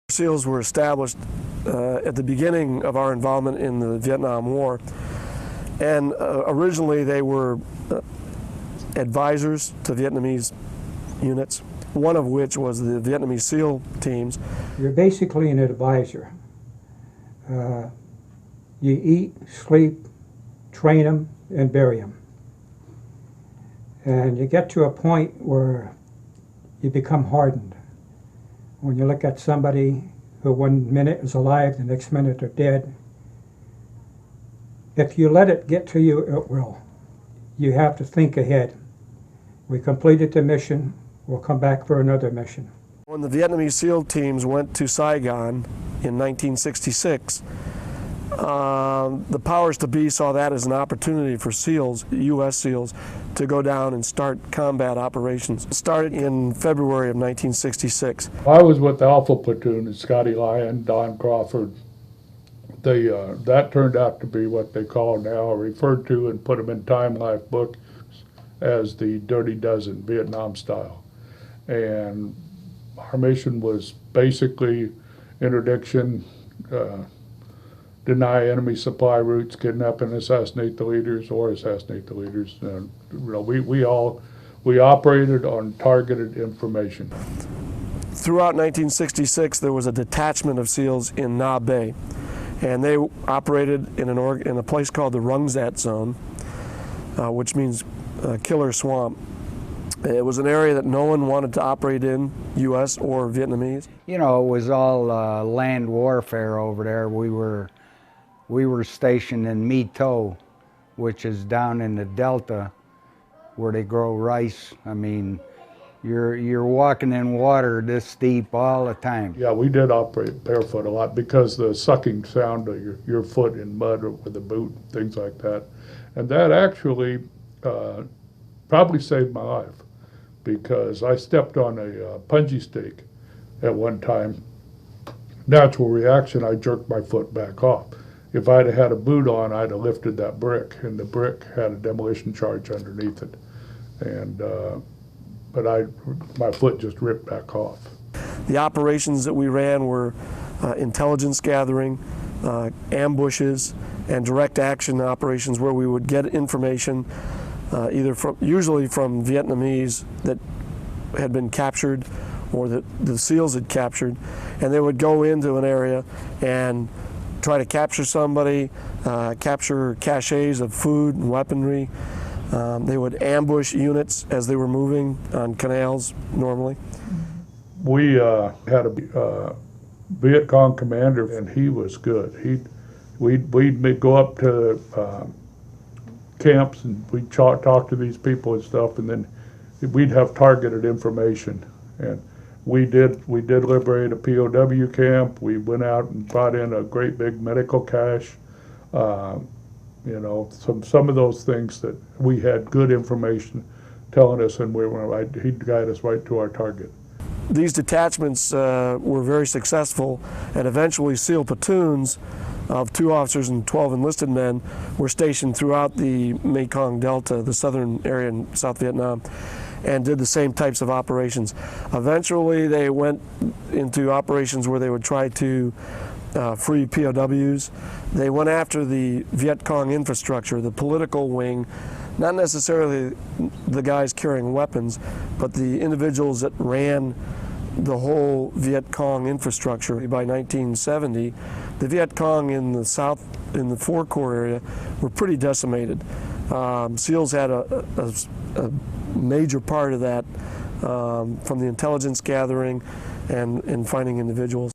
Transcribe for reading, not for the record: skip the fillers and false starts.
SEALs were established at the beginning of our involvement in the Vietnam War, and originally they were advisors to Vietnamese units, one of which was the Vietnamese SEAL teams. You're basically an advisor. You eat, sleep, train them, and bury them. And you get to a point where you become hardened. When you look at somebody who 1 minute is alive, the next minute they're dead, if you let it get to you, it will. You have to think ahead. We completed the mission, we'll come back for another mission. When the Vietnamese SEAL teams went to Saigon in 1966, the powers to be saw that as an opportunity for SEALs, U.S. SEALs, to go down and start combat operations. It started in February of 1966. I was with the Alpha Platoon, and Scotty Lyon, Donald Crawford. That turned out to be what they call now, referred to and put them in Time Life books as the Dirty Dozen, Vietnam style. And our mission was basically interdiction, deny enemy supply routes, kidnap and assassinate the leaders, or assassinate the leaders. And, we operated on targeted information. Throughout 1966, there was a detachment of SEALs in Na Bay, and they operated in a place called the Rungzat Zone, which means killer swamp. It was an area that no one wanted to operate in, U.S. or Vietnamese. You know, it was all land warfare over there. We were stationed in My Tho, which is down in the Delta where they grow rice. I mean, you're walking in water this deep all the time. Yeah, we did operate barefoot a lot because the sucking sound of your foot in mud or with a boot, things like that. And that actually probably saved my life, because I stepped on a punji stake at one time. Natural reaction, I jerked my foot back off. If I'd have had a boot on, I'd have lifted that brick, and the brick had a demolition charge underneath it. And but my foot just ripped back off. The operations that we ran were intelligence gathering, ambushes, and direct action operations where we would get information usually from Vietnamese that had been captured or that the SEALs had captured, and they would go into an area and try to capture somebody, capture caches of food and weaponry. They would ambush units as they were moving on canals normally. We had a Viet Cong commander, and he was good. We'd go up to camps and we'd talk to these people and stuff, and then we'd have targeted information. And we did liberate a POW camp. We went out and brought in a great big medical cache. You know, some of those things that we had good information telling us, and he'd guide us right to our target. These detachments were very successful, and eventually SEAL platoons of 2 officers and 12 enlisted men were stationed throughout the Mekong Delta, the southern area in South Vietnam, and did the same types of operations. Eventually they went into operations where they would try to free POWs. They went after the Viet Cong infrastructure, the political wing, not necessarily the guys carrying weapons, but the individuals that ran the whole Viet Cong infrastructure. By 1970, the Viet Cong in the south, in the Four Corps area, were pretty decimated. SEALs had a major part of that from the intelligence gathering and finding individuals.